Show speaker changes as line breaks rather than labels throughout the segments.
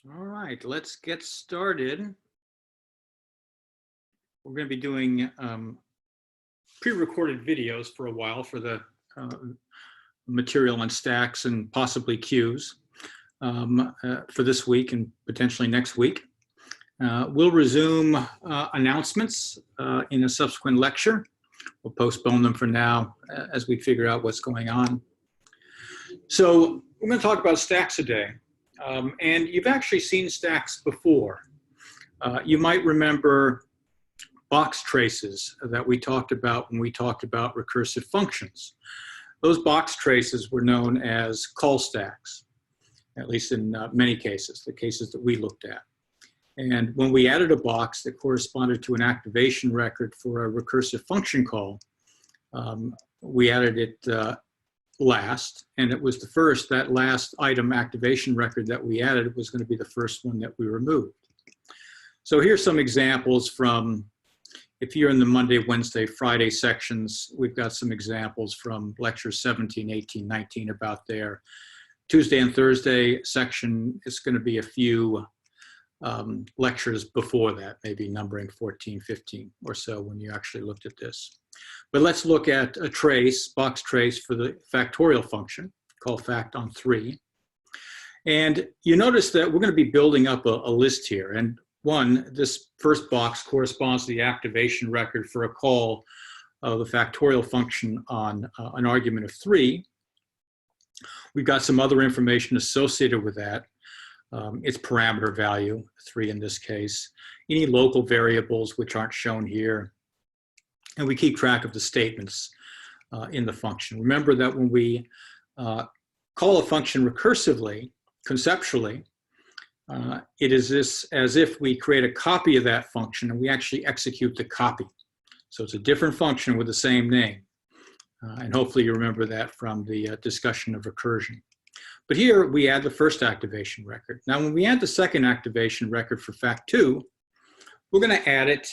All right, let's get started. We're going to be doing pre-recorded videos for a while for the material on stacks and possibly queues for this week and potentially next week. We'll resume announcements in a subsequent lecture. We'll postpone them for now as we figure out what's going on. So we're going to talk about stacks today. And you've actually seen stacks before. You might remember box traces that we talked about when we talked about recursive functions. Those box traces were known as call stacks, at least in many cases, the cases that we looked at. And when we added a box that corresponded to an activation record for a recursive function call, we added it last, and it was the first, that last item activation record that we added was going to be the first one that we removed. So here's some examples from, if you're in the Monday, Wednesday, Friday sections, we've got some examples from lectures 17, 18, 19 about there. Tuesday and Thursday section is going to be a few lectures before that, maybe numbering 14, 15 or so when you actually looked at this. But let's look at a trace, box trace for the factorial function called fact on 3. And you notice that we're going to be building up a list here. And this first box corresponds to the activation record for a call of the factorial function on an argument of 3. We've got some other information associated with that. Its parameter value, 3 in this case, any local variables which aren't shown here, and we keep track of the statements in the function. Remember that when we call a function recursively, conceptually, it is as if we create a copy of that function and we actually execute the copy. So it's a different function with the same name. And hopefully you remember that from the discussion of recursion. But here we add the first activation record. Now when we add the second activation record for fact2, we're going to add it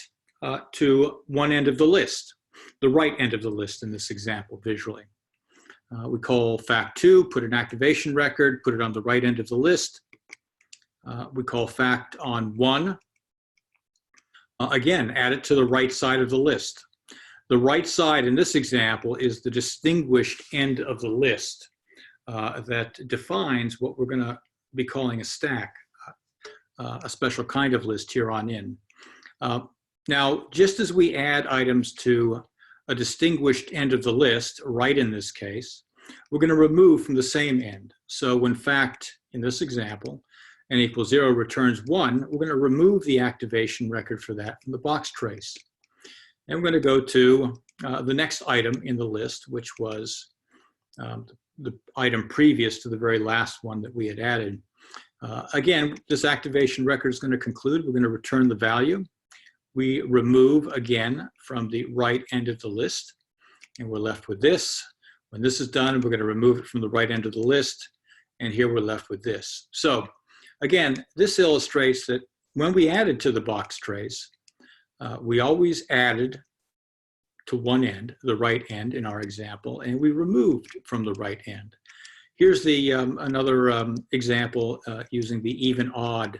to one end of the list, the right end of the list in this example visually. We call fact2, put an activation record, put it on the right end of the list. We call fact on 1. Again, add it to the right side of the list. The right side in this example is the distinguished end of the list that defines what we're going to be calling a stack, a special kind of list here on in. Now, just as we add items to a distinguished end of the list, right in this case, we're going to remove from the same end. So when fact, in this example, n equals 0 returns 1, we're going to remove the activation record for that from the box trace. And we're going to go to the next item in the list, which was the item previous to the very last one that we had added. Again, this activation record is going to conclude. We're going to return the value. We remove again from the right end of the list, and we're left with this. When this is done, we're going to remove it from the right end of the list, and here we're left with this. So again, this illustrates that when we added to the box trace, we always added to one end, the right end in our example, and we removed from the right end. Here's the another example using the even-odd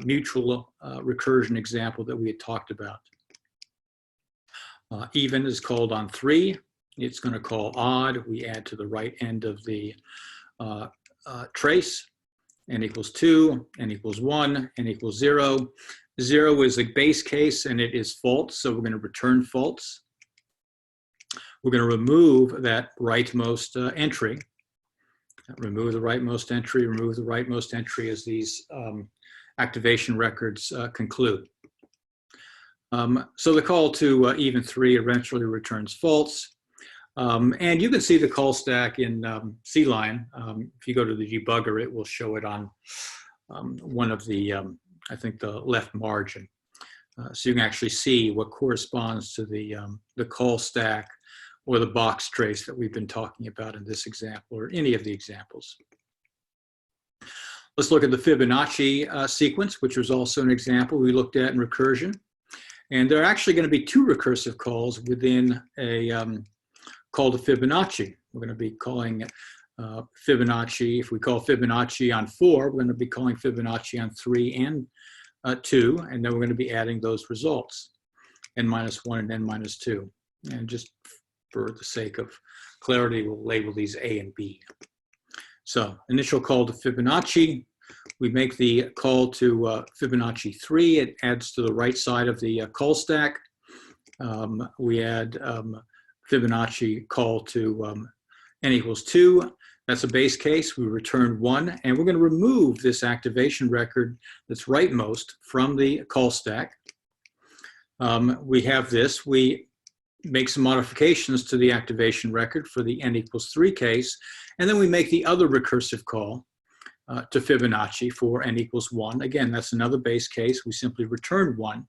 mutual recursion example that we had talked about. Even is called on 3. It's going to call odd. We add to the right end of the trace. N equals 2, n equals 1, n equals 0. 0 is a base case and it is false, so we're going to return false. We're going to remove that rightmost entry. Remove the rightmost entry, remove the rightmost entry as these activation records conclude. So the call to even 3 eventually returns false. And you can see the call stack in C-line. If you go to the debugger, it will show it on one of the, I think, the left margin. So you can actually see what corresponds to the call stack or the box trace that we've been talking about in this example or any of the examples. Let's look at the Fibonacci sequence, which was also an example we looked at in recursion. And there are actually going to be 2 recursive calls within a call to Fibonacci. We're going to be calling Fibonacci. If we call Fibonacci on 4, we're going to be calling Fibonacci on 3 and 2, and then we're going to be adding those results, n-1 and n-2. And just for the sake of clarity, we'll label these A and B. So initial call to Fibonacci. We make the call to Fibonacci 3. It adds to the right side of the call stack. We add Fibonacci call to n equals 2. That's a base case. We return 1, and we're going to remove this activation record that's rightmost from the call stack. We have this. We make some modifications to the activation record for the n equals 3 case, and then we make the other recursive call to Fibonacci for n equals 1. Again, that's another base case. We simply return 1.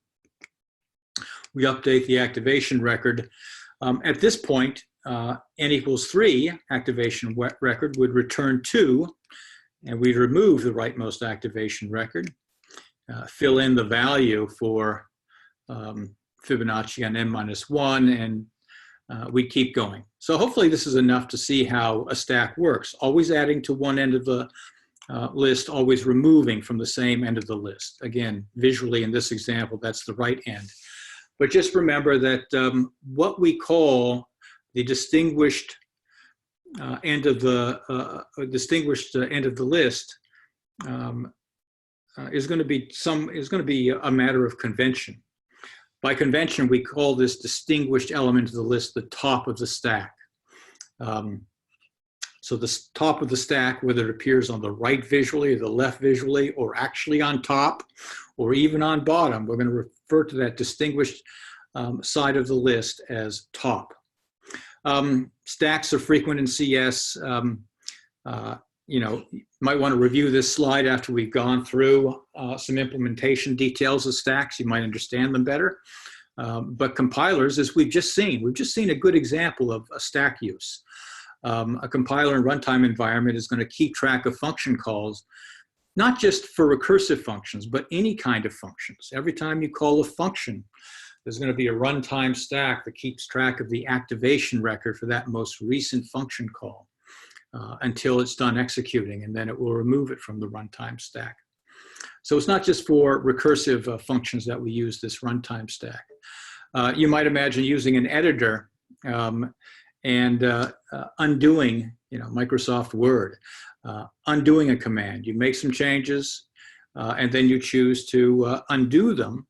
We update the activation record. At this point, n equals 3 activation record would return 2, and we'd remove the rightmost activation record, fill in the value for Fibonacci on n-1, and we keep going. So hopefully this is enough to see how a stack works. Always adding to one end of the list, always removing from the same end of the list. Again, visually in this example, that's the right end. But just remember that what we call the distinguished end of the list is going to be a matter of convention. By convention, we call this distinguished element of the list the top of the stack. So the top of the stack, whether it appears on the right visually or the left visually, or actually on top, or even on bottom, we're going to refer to that distinguished side of the list as top. Stacks are frequent in CS. You might want to review this slide after we've gone through some implementation details of stacks. You might understand them better. But compilers, as we've just seen a good example of a stack use. A compiler and runtime environment is going to keep track of function calls, not just for recursive functions, but any kind of functions. Every time you call a function, there's going to be a runtime stack that keeps track of the activation record for that most recent function call until it's done executing, and then it will remove it from the runtime stack. So it's not just for recursive functions that we use this runtime stack. You might imagine using an editor and undoing, Microsoft Word, undoing a command. You make some changes, and then you choose to undo them.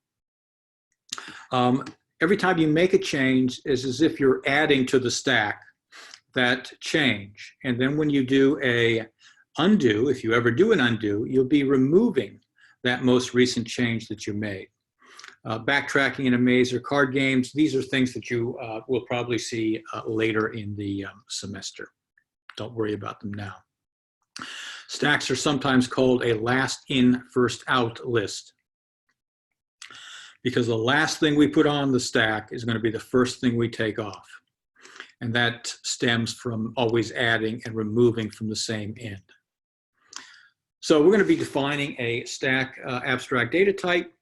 Every time you make a change, it's as if you're adding to the stack that change. And then when you do a undo, if you ever do an undo, you'll be removing that most recent change that you made. Backtracking in a maze or card games, these are things that you will probably see later in the semester. Don't worry about them now. Stacks are sometimes called a last in, first out list, because the last thing we put on the stack is going to be the first thing we take off. And that stems from always adding and removing from the same end. So we're going to be defining a stack abstract data type,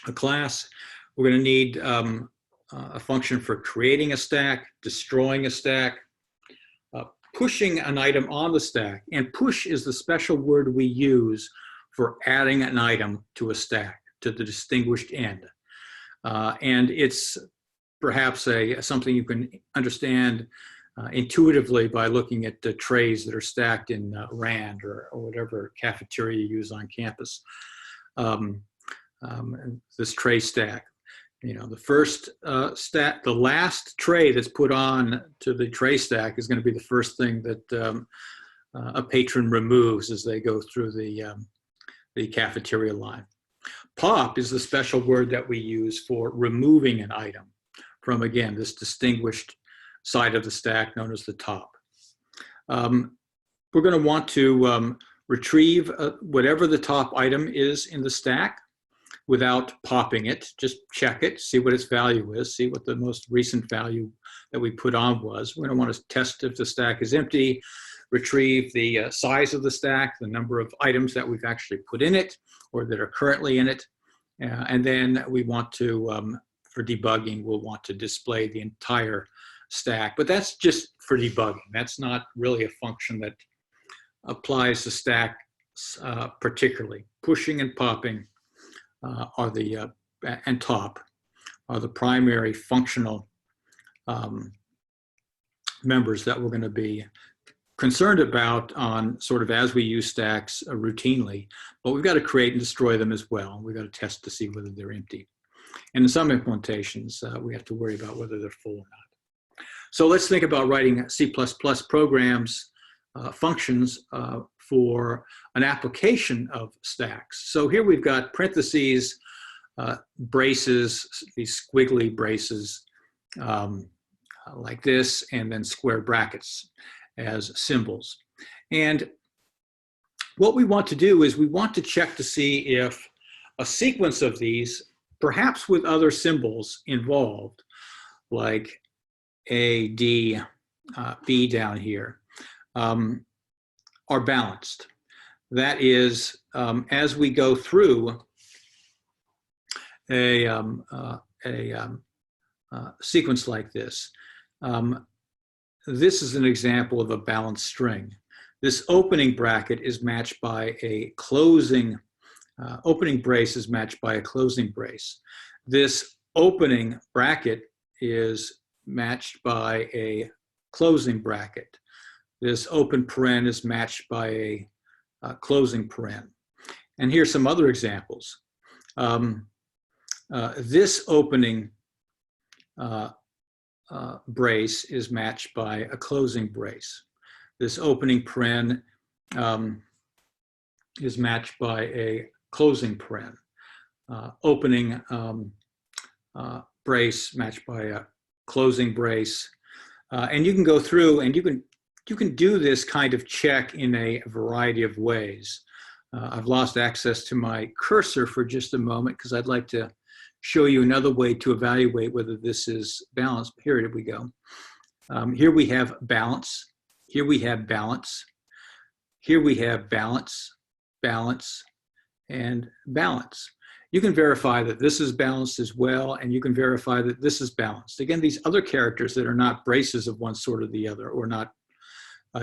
a class. We're going to need a function for creating a stack, destroying a stack, pushing an item on the stack. And push is the special word we use for adding an item to a stack, to the distinguished end. And it's perhaps something you can understand intuitively by looking at the trays that are stacked in RAND or whatever cafeteria you use on campus. This tray stack. The first stack, the last tray that's put on to the tray stack is going to be the first thing that a patron removes as they go through the cafeteria line. Pop is the special word that we use for removing an item from, again, this distinguished side of the stack known as the top. We're going to want to retrieve whatever the top item is in the stack without popping it. Just check it, see what its value is, see what the most recent value that we put on was. We're going to want to test if the stack is empty, retrieve the size of the stack, the number of items that we've actually put in it or that are currently in it. And then we want to, for debugging, we'll want to display the entire stack, but that's just for debugging. That's not really a function that applies to stacks particularly. Pushing and popping are the, and top are the primary functional members that we're going to be concerned about on sort of as we use stacks routinely, but we've got to create and destroy them as well. We've got to test to see whether they're empty. And in some implementations, we have to worry about whether they're full or not. So let's think about writing C++ programs, functions for an application of stacks. So here we've got parentheses, braces, these squiggly braces like this, and then square brackets as symbols. And what we want to do is we want to check to see if a sequence of these, perhaps with other symbols involved, like A, D, B down here, are balanced. That is, as we go through a sequence like this, this is an example of a balanced string. This opening bracket is matched by a closing, opening brace is matched by a closing brace. This opening bracket is matched by a closing bracket. This open paren is matched by a closing paren. And here's some other examples. This opening brace is matched by a closing brace. This opening paren is matched by a closing paren. Opening brace matched by a closing brace. And you can go through and you can do this kind of check in a variety of ways. I've lost access to my cursor for just a moment because I'd like to show you another way to evaluate whether this is balanced. Here we go. Here we have balance. Here we have balance. Here we have balance, balance, and balance. You can verify that this is balanced as well, and you can verify that this is balanced. Again, these other characters that are not braces of one sort or the other, or not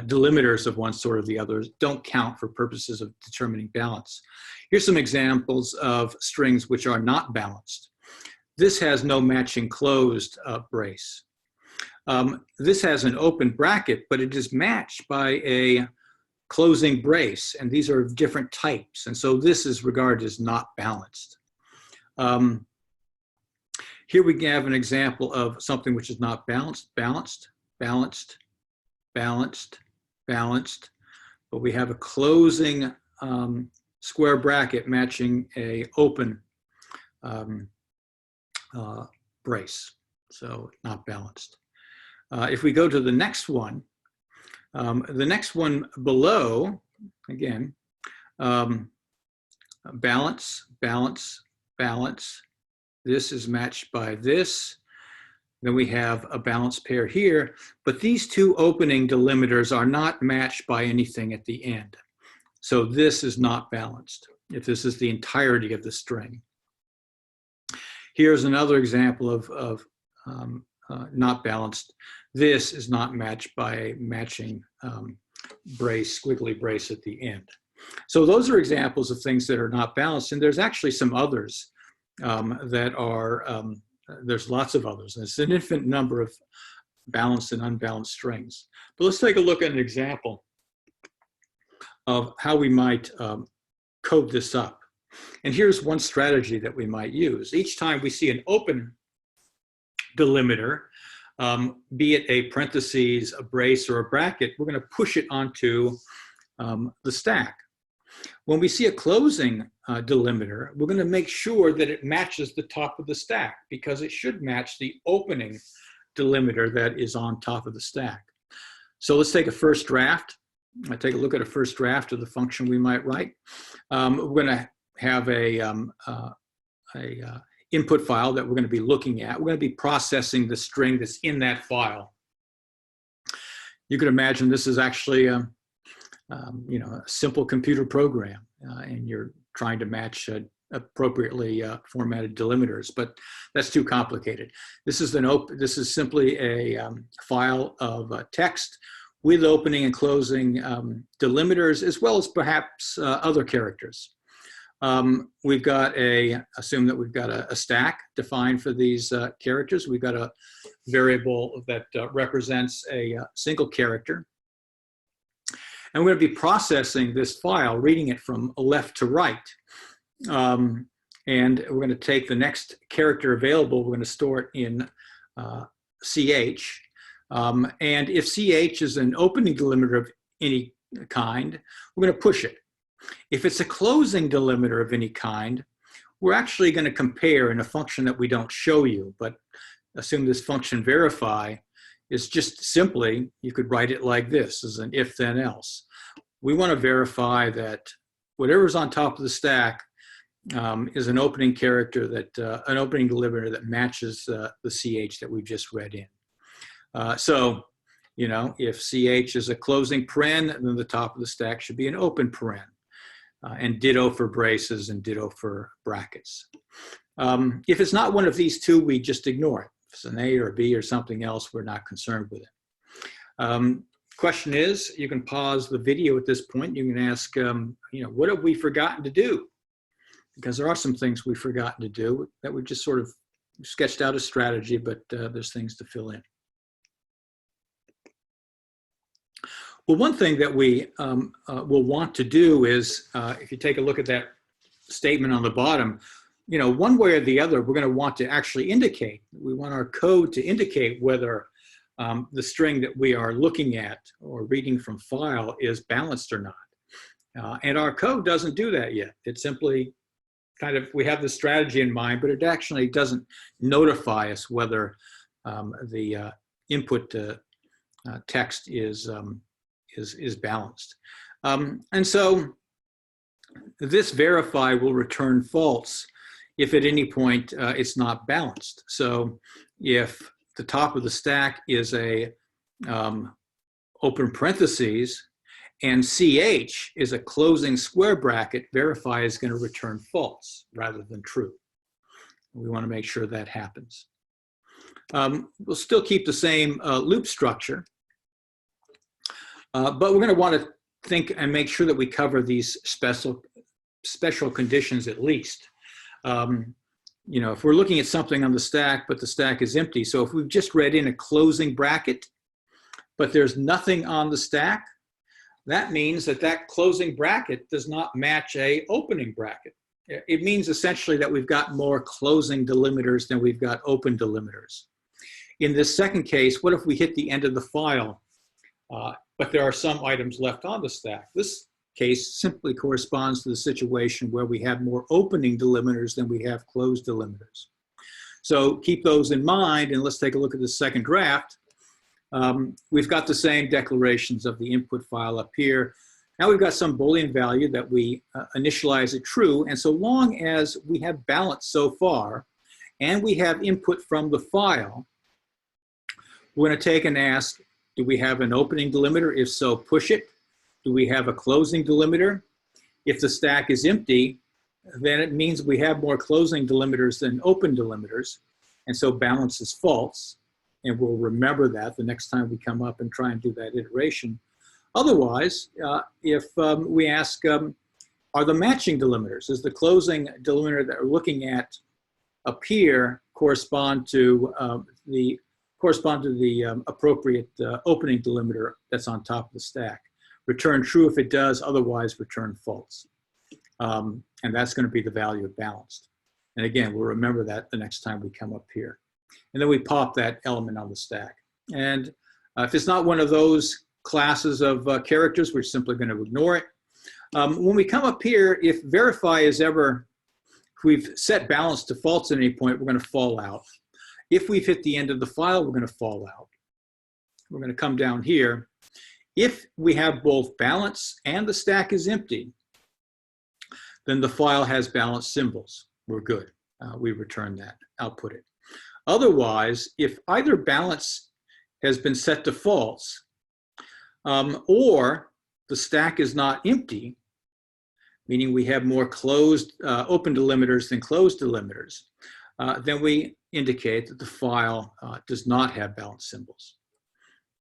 delimiters of one sort or the other, don't count for purposes of determining balance. Here's some examples of strings which are not balanced. This has no matching closed brace. This has an open bracket, but it is matched by a closing brace, and these are different types, and so this is regarded as not balanced. Here we have an example of something which is not balanced, balanced, balanced, balanced, balanced, but we have a closing square bracket matching a open brace, so not balanced. If we go to the next one below, again, balance, balance, balance. This is matched by this. Then we have a balanced pair here, but these two opening delimiters are not matched by anything at the end. So this is not balanced, if this is the entirety of the string. Here's another example of not balanced. This is not matched by a matching brace, squiggly brace at the end. So those are examples of things that are not balanced, and there's actually some others that are, there's lots of others. And it's an infinite number of balanced and unbalanced strings. But let's take a look at an example of how we might code this up. And here's one strategy that we might use. Each time we see an open delimiter, be it a parentheses, a brace, or a bracket, we're going to push it onto the stack. When we see a closing delimiter, we're going to make sure that it matches the top of the stack, because it should match the opening delimiter that is on top of the stack. So let's take a first draft. I take a look at a first draft of the function we might write. We're going to have a input file that we're going to be looking at. We're going to be processing the string that's in that file. You can imagine this is actually you know, a simple computer program, and you're trying to match appropriately formatted delimiters, but that's too complicated. This is simply a file of text with opening and closing delimiters, as well as perhaps other characters. We've got assume that we've got a stack defined for these characters. We've got a variable that represents a single character. And we're going to be processing this file, reading it from left to right. And we're going to take the next character available. We're going to store it in CH. And if CH is an opening delimiter of any kind, we're going to push it. If it's a closing delimiter of any kind, we're actually going to compare in a function that we don't show you, but assume this function verify is just simply, you could write it like this, as an if then else. We want to verify that whatever's on top of the stack is an opening character an opening delimiter that matches the CH that we've just read in. So, you know, if CH is a closing paren, then the top of the stack should be an open paren. And ditto for braces and ditto for brackets. If it's not one of these two, we just ignore it. If it's an A or a B or something else, we're not concerned with it. Question is, you can pause the video at this point. You can ask, you know, what have we forgotten to do? Because there are some things we've forgotten to do that we've just sort of sketched out a strategy, but there's things to fill in. Well, one thing that we will want to do is, if you take a look at that statement on the bottom, you know, one way or the other, we're going to want to actually indicate, we want our code to indicate whether the string that we are looking at or reading from file is balanced or not. And our code doesn't do that yet. It simply kind of, we have the strategy in mind, but it actually doesn't notify us whether the input text is balanced. And so this verify will return false if at any point it's not balanced. So if the top of the stack is a open parentheses and CH is a closing square bracket, verify is going to return false rather than true. We want to make sure that happens. We'll still keep the same loop structure. But we're going to want to think and make sure that we cover these special conditions at least. You know, if we're looking at something on the stack, but the stack is empty, so if we've just read in a closing bracket, but there's nothing on the stack, that means that that closing bracket does not match a opening bracket. It means essentially that we've got more closing delimiters than we've got open delimiters. In this second case, what if we hit the end of the file, but there are some items left on the stack? This case simply corresponds to the situation where we have more opening delimiters than we have closed delimiters. So keep those in mind, and let's take a look at the second draft. We've got the same declarations of the input file up here. Now we've got some Boolean value that we initialize it true, and so long as we have balance so far, and we have input from the file, we're going to take and ask, do we have an opening delimiter? If so, push it. Do we have a closing delimiter? If the stack is empty, then it means we have more closing delimiters than open delimiters, and so balance is false. And we'll remember that the next time we come up and try and do that iteration. Otherwise, if we ask, are the matching delimiters, does the closing delimiter that we're looking at up here correspond to the appropriate opening delimiter that's on top of the stack? Return true if it does, otherwise return false. And that's going to be the value of balanced. And again, we'll remember that the next time we come up here. And then we pop that element on the stack. And if it's not one of those classes of characters, we're simply going to ignore it. When we come up here, if verify is ever, if we've set balance to false at any point, we're going to fall out. If we've hit the end of the file, we're going to fall out. We're going to come down here. If we have both balance and the stack is empty, then the file has balanced symbols. We're good. We return that, output it. Otherwise, if either balance has been set to false or the stack is not empty, meaning we have more closed, open delimiters than closed delimiters, then we indicate that the file does not have balanced symbols.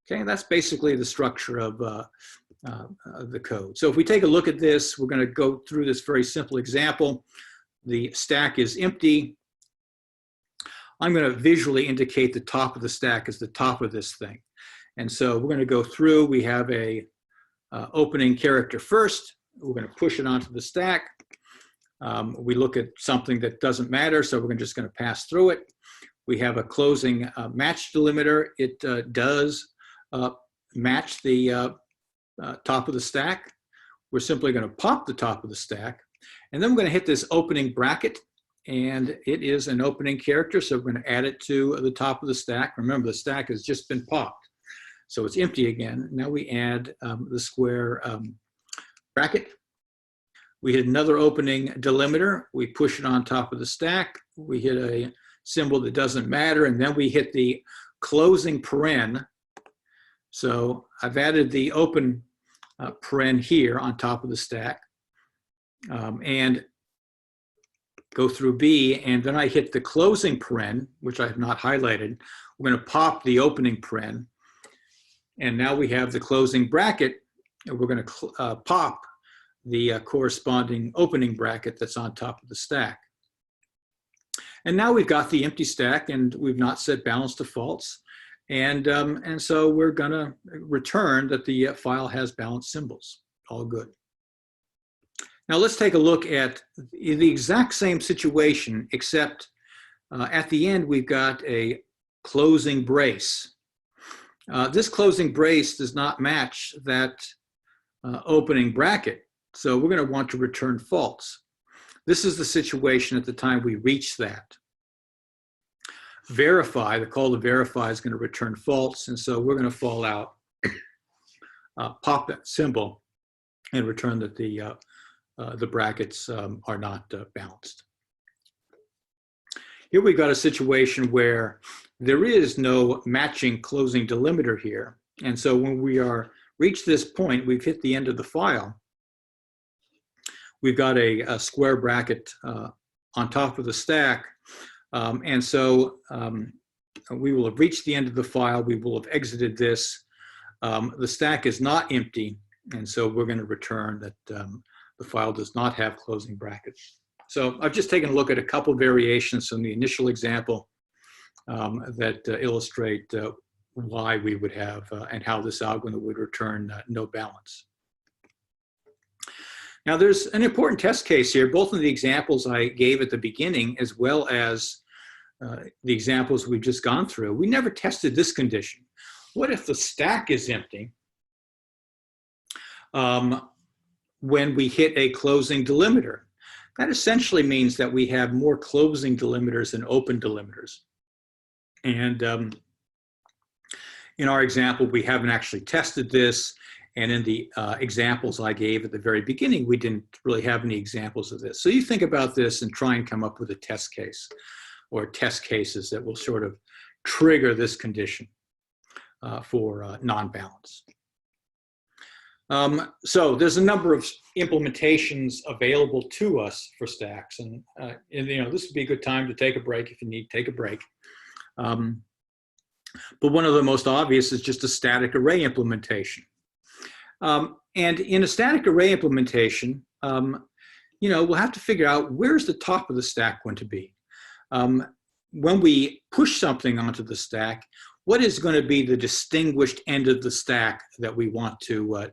Okay, and that's basically the structure of the code. So if we take a look at this, we're going to go through this very simple example. The stack is empty. I'm going to visually indicate the top of the stack as the top of this thing. And so we're going to go through. We have a opening character first. We're going to push it onto the stack. We look at something that doesn't matter, so we're just going to pass through it. We have a closing match delimiter. It does match the top of the stack. We're simply going to pop the top of the stack. And then we're going to hit this opening bracket. And it is an opening character, so we're going to add it to the top of the stack. Remember, the stack has just been popped, so it's empty again. Now we add the square bracket. We hit another opening delimiter. We push it on top of the stack. We hit a symbol that doesn't matter, and then we hit the closing paren. So I've added the open paren here on top of the stack, and go through B, and then I hit the closing paren, which I have not highlighted. We're going to pop the opening paren, and now we have the closing bracket, and we're going to pop the corresponding opening bracket that's on top of the stack. And now we've got the empty stack, and we've not set balance to false, and so we're going to return that the file has balanced symbols. All good. Now let's take a look at the exact same situation, except at the end we've got a closing brace. This closing brace does not match that opening bracket, so we're going to want to return false. This is the situation at the time we reach that. Verify, the call to verify is going to return false, and so we're going to fall out, pop that symbol, and return that the brackets are not balanced. Here we've got a situation where there is no matching closing delimiter here. And so when we reach this point, we've hit the end of the file. We've got a square bracket on top of the stack. And so we will have reached the end of the file. We will have exited this. The stack is not empty. And so we're going to return that the file does not have closing brackets. So I've just taken a look at a couple variations from the initial example that illustrate why we would have and how this algorithm would return no balance. Now there's an important test case here, both in the examples I gave at the beginning as well as the examples we've just gone through. We never tested this condition. What if the stack is empty when we hit a closing delimiter? That essentially means that we have more closing delimiters than open delimiters. And in our example, we haven't actually tested this. And in the examples I gave at the very beginning, we didn't really have any examples of this. So you think about this and try and come up with a test case or test cases that will sort of trigger this condition for non-balance. So there's a number of implementations available to us for stacks, and you know, this would be a good time to take a break if you need to take a break. But one of the most obvious is just a static array implementation. And in a static array implementation, you know, we'll have to figure out where's the top of the stack going to be. When we push something onto the stack, what is going to be the distinguished end of the stack that we want to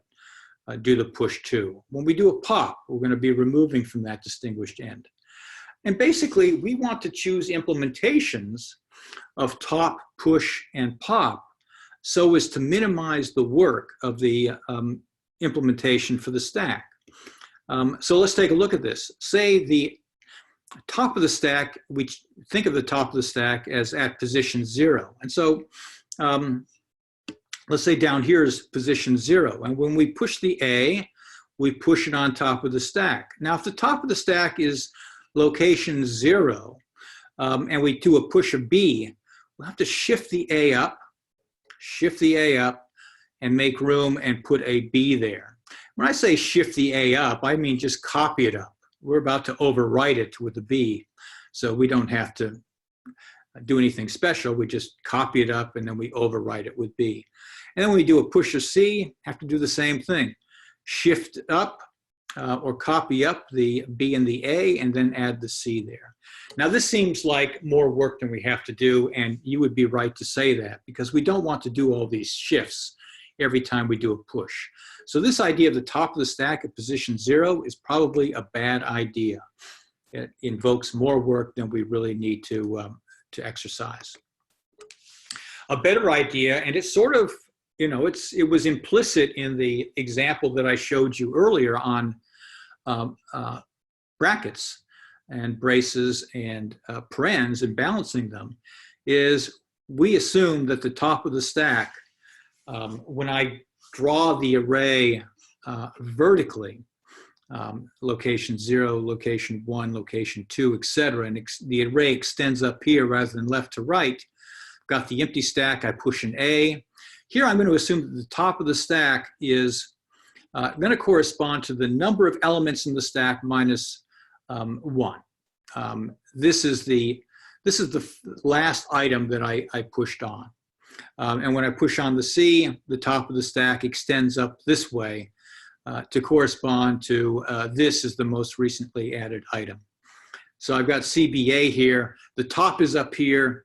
do the push to? When we do a pop, we're going to be removing from that distinguished end. And basically, we want to choose implementations of top, push, and pop so as to minimize the work of the implementation for the stack. So let's take a look at this. Say the top of the stack, we think of the top of the stack as at position 0. And so let's say down here is position 0. And when we push the A, we push it on top of the stack. Now, if the top of the stack is location 0, and we do a push of B, we'll have to shift the A up, and make room and put a B there. When I say shift the A up, I mean just copy it up. We're about to overwrite it with the B, so we don't have to do anything special. We just copy it up and then we overwrite it with B. And then when we do a push of C, have to do the same thing. Shift up or copy up the B and the A and then add the C there. Now this seems like more work than we have to do, and you would be right to say that because we don't want to do all these shifts every time we do a push. So this idea of the top of the stack at position 0 is probably a bad idea. It invokes more work than we really need to exercise. A better idea, and it's sort of, you know, it was implicit in the example that I showed you earlier on brackets and braces and parens and balancing them, is we assume that the top of the stack, when I draw the array vertically, location 0, location 1, location 2, etc., and the array extends up here rather than left to right. Got the empty stack, I push an A. Here I'm going to assume that the top of the stack is going to correspond to the number of elements in the stack minus 1. This is the last item that I pushed on. And when I push on the C, the top of the stack extends up this way to correspond to this is the most recently added item. So I've got CBA here. The top is up here.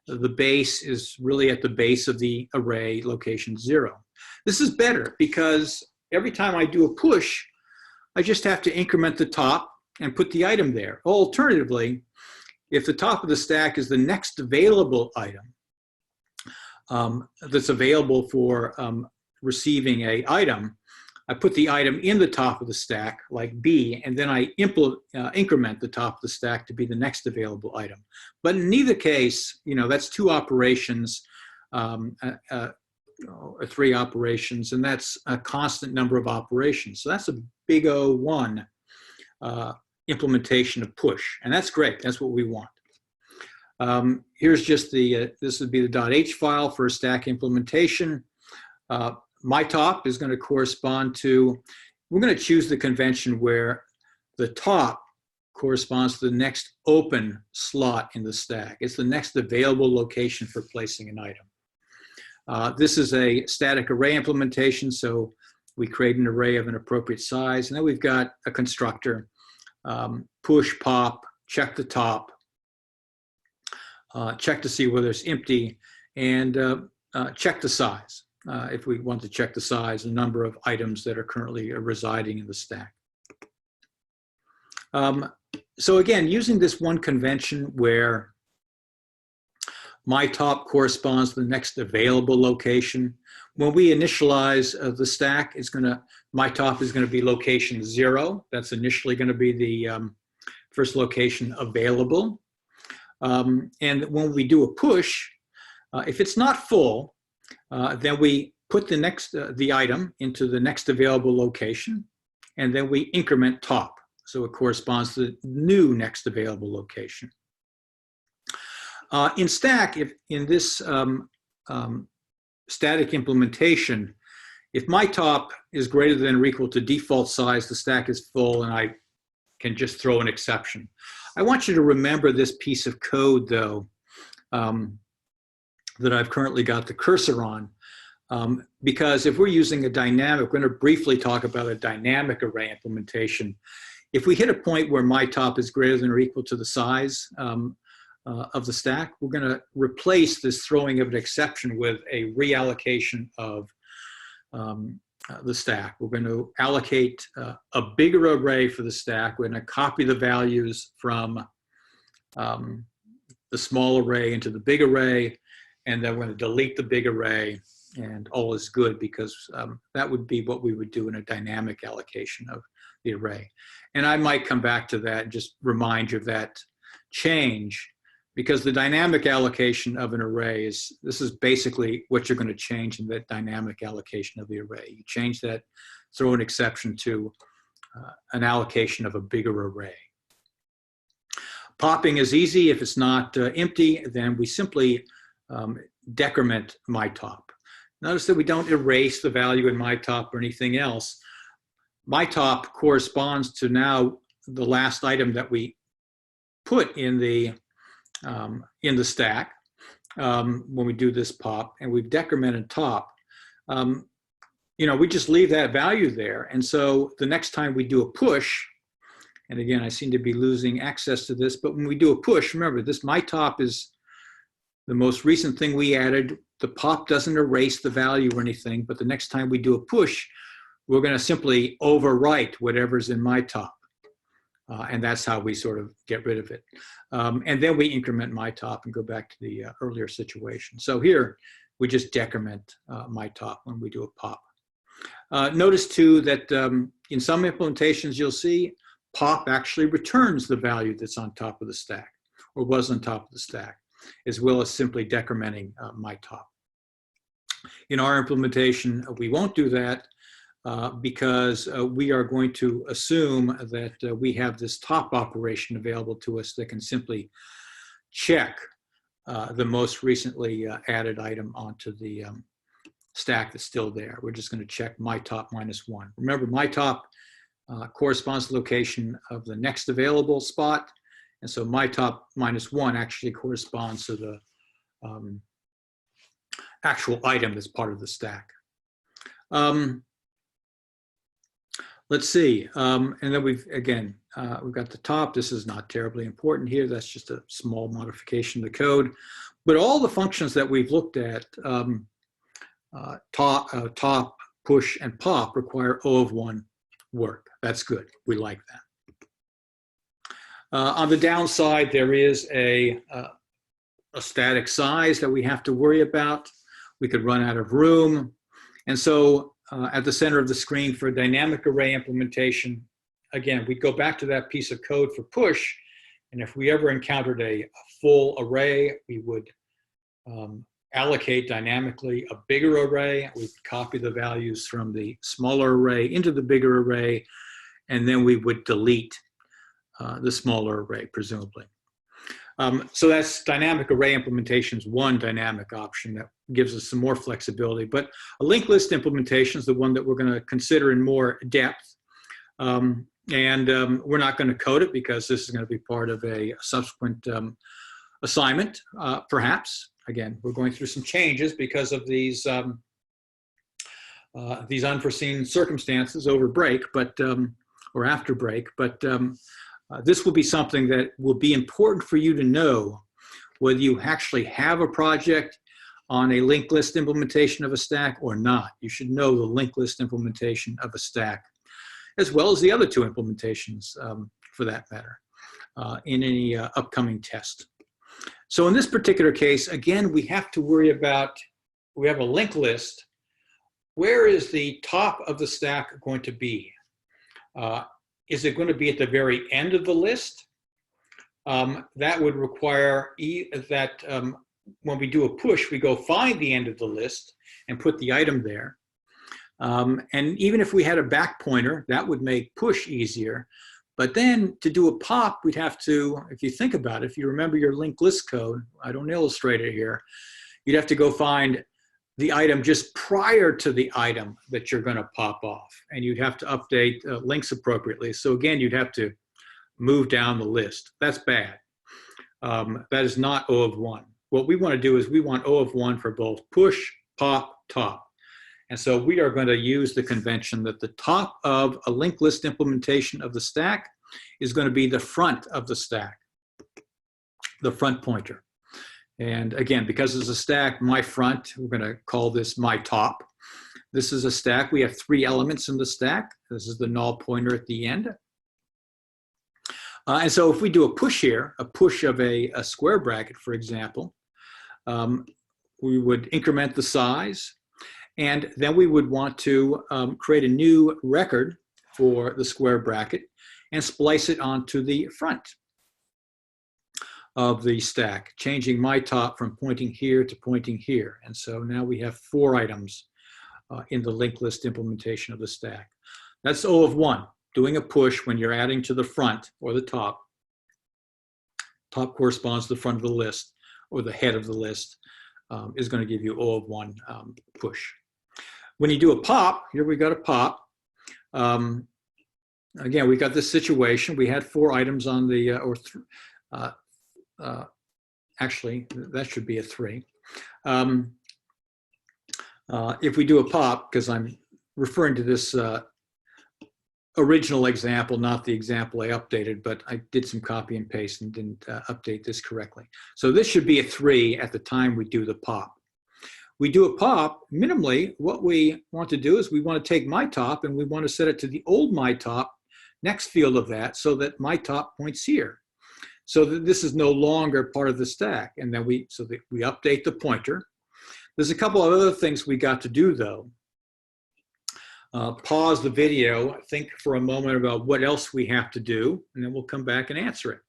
The base is really at the base of the array, location 0. This is better because every time I do a push, I just have to increment the top and put the item there. Alternatively, if the top of the stack is the next available item that's available for receiving an item, I put the item in the top of the stack, like B, and then I increment the top of the stack to be the next available item. But in neither case, you know, that's 2 operations, or 3 operations, and that's a constant number of operations. So that's a big O1 implementation of push, and that's great. That's what we want. Here's just the, this would be the .h file for a stack implementation. My top is going to correspond to, we're going to choose the convention where the top corresponds to the next open slot in the stack. It's the next available location for placing an item. This is a static array implementation, so we create an array of an appropriate size, and then we've got a constructor, push, pop, check the top, check to see whether it's empty, and check the size. If we want to check the size, the number of items that are currently residing in the stack. So again, using this one convention where my top corresponds to the next available location, when we initialize the stack, it's gonna, my top is going to be location 0. That's initially going to be the first location available. And when we do a push, if it's not full, then we put the next the item into the next available location, and then we increment top, so it corresponds to the new next available location. In stack, if in this static implementation, if my top is greater than or equal to default size, the stack is full, and I can just throw an exception. I want you to remember this piece of code, though, that I've currently got the cursor on, because if we're using a dynamic, we're going to briefly talk about a dynamic array implementation. If we hit a point where my top is greater than or equal to the size of the stack, we're going to replace this throwing of an exception with a reallocation of the stack. We're going to allocate a bigger array for the stack. We're going to copy the values from the small array into the big array, and then we're going to delete the big array, and all is good, because that would be what we would do in a dynamic allocation of the array. And I might come back to that and just remind you of that change, because the dynamic allocation of an array is, this is basically what you're going to change in that dynamic allocation of the array. You change that, throw an exception to an allocation of a bigger array. Popping is easy. If it's not empty, then we simply decrement my top. Notice that we don't erase the value in my top or anything else. my top corresponds to now the last item that we put in the stack when we do this pop, and we've decremented top. We just leave that value there. And so the next time we do a push, and again, I seem to be losing access to this, but when we do a push, remember this my top is the most recent thing we added. The pop doesn't erase the value or anything, but the next time we do a push, we're going to simply overwrite whatever's in my top. And that's how we sort of get rid of it. And then we increment my top and go back to the earlier situation. So here, we just decrement my top when we do a pop. Notice too that in some implementations, you'll see pop actually returns the value that's on top of the stack or was on top of the stack, as well as simply decrementing my top. In our implementation, we won't do that because we are going to assume that we have this top operation available to us that can simply check the most recently added item onto the stack that's still there. We're just going to check my top minus 1. Remember, my top corresponds to the location of the next available spot. And so my top minus 1 actually corresponds to the actual item that's part of the stack. Let's see. And then we've got the top. This is not terribly important here. That's just a small modification of the code. But all the functions that we've looked at, top, push, and pop require O of 1 work. That's good. We like that. On the downside, there is a static size that we have to worry about. We could run out of room. And so at the center of the screen for dynamic array implementation, again, we'd go back to that piece of code for push. And if we ever encountered a full array, we would allocate dynamically a bigger array. We'd copy the values from the smaller array into the bigger array, and then we would delete the smaller array, presumably. So that's dynamic array implementation's one dynamic option that gives us some more flexibility. But a linked list implementation is the one that we're going to consider in more depth. And we're not going to code it because this is going to be part of a subsequent assignment, perhaps. Again, we're going through some changes because of these unforeseen circumstances over break, or after break. But this will be something that will be important for you to know whether you actually have a project on a linked list implementation of a stack or not. You should know the linked list implementation of a stack, as well as the other two implementations for that matter, in any upcoming test. So in this particular case, again, we have to worry about, we have a linked list. Where is the top of the stack going to be? Is it going to be at the very end of the list? That would require that when we do a push, we go find the end of the list and put the item there. And even if we had a back pointer, that would make push easier. But then to do a pop, we'd have to, if you think about it, if you remember your linked list code, I don't illustrate it here, you'd have to go find the item just prior to the item that you're going to pop off. And you'd have to update links appropriately. So again, you'd have to move down the list. That's bad. That is not O of 1. What we want to do is we want O of 1 for both push, pop, top. And so we are going to use the convention that the top of a linked list implementation of the stack is going to be the front of the stack, the front pointer. And again, because it's a stack, my front, we're going to call this my top. This is a stack. We have 3 elements in the stack. This is the null pointer at the end. And so if we do a push here, a push of a square bracket, for example, we would increment the size. And then we would want to create a new record for the square bracket and splice it onto the front of the stack, changing my top from pointing here to pointing here. And so now we have 4 items in the linked list implementation of the stack. That's O of 1, doing a push when you're adding to the front or the top. Top corresponds to the front of the list, or the head of the list is going to give you O of 1 push. When you do a pop, here we got a pop. again, we got this situation. We had 4 items on the, actually, that should be a 3. If we do a pop, because I'm referring to this original example, not the example I updated, but I did some copy and paste and didn't update this correctly. So this should be a 3 at the time we do the pop. We do a pop, minimally, what we want to do is we want to take my top and we want to set it to the old my top next field of that so that my top points here. So that this is no longer part of the stack. And then we update the pointer. There's a couple of other things we got to do though. Pause the video, think for a moment about what else we have to do, and then we'll come back and answer it.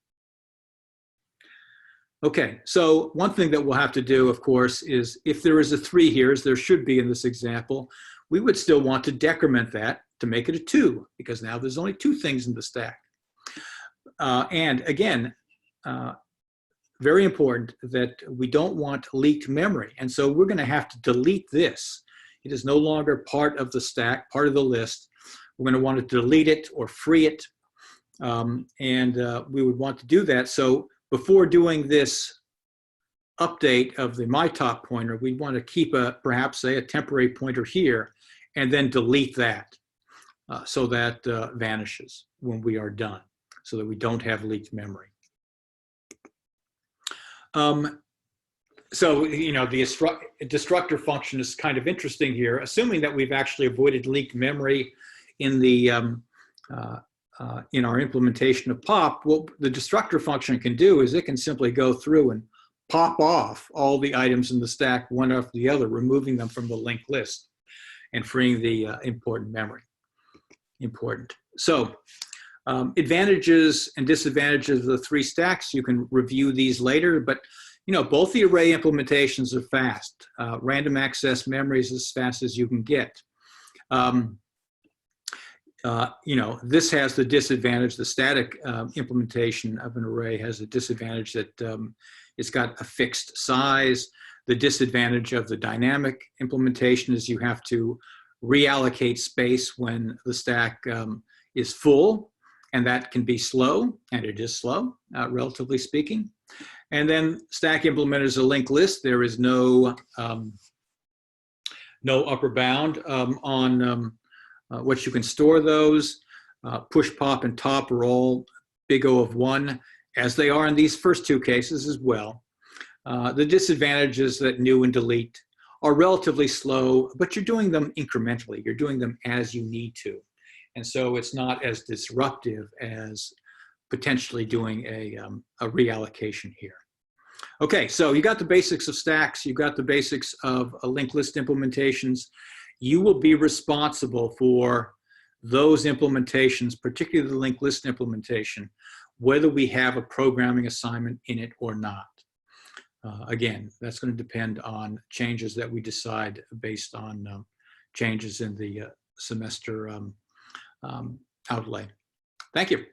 Okay, so one thing that we'll have to do, of course, is if there is a 3 here, as there should be in this example, we would still want to decrement that to make it a 2, because now there's only 2 things in the stack. And again, very important that we don't want leaked memory. And so we're going to have to delete this. It is no longer part of the stack, part of the list. We're going to want to delete it or free it. We would want to do that. So before doing this update of the my top pointer, we'd want to keep perhaps say a temporary pointer here and then delete that so that vanishes when we are done so that we don't have leaked memory. So, you know, the destructor function is kind of interesting here, assuming that we've actually avoided leaked memory in the in our implementation of pop. What the destructor function can do is it can simply go through and pop off all the items in the stack one after the other, removing them from the linked list and freeing the important memory. Important. So advantages and disadvantages of the 3 stacks, you can review these later, but you know, both the array implementations are fast. Random access memory is as fast as you can get. You know, this has the disadvantage, the static implementation of an array has a disadvantage that it's got a fixed size. The disadvantage of the dynamic implementation is you have to reallocate space when the stack is full, and that can be slow, and it is slow, relatively speaking. And then stack implement is a linked list. There is no upper bound on what you can store those. Push, pop, and top are all big O of 1, as they are in these first 2 cases as well. The disadvantage is that new and delete are relatively slow, but you're doing them incrementally. You're doing them as you need to. And so it's not as disruptive as potentially doing a reallocation here. Okay, so you got the basics of stacks, you got the basics of linked list implementations. You will be responsible for those implementations, particularly the linked list implementation, whether we have a programming assignment in it or not. Again, that's going to depend on changes that we decide based on changes in the semester outlay. Thank you.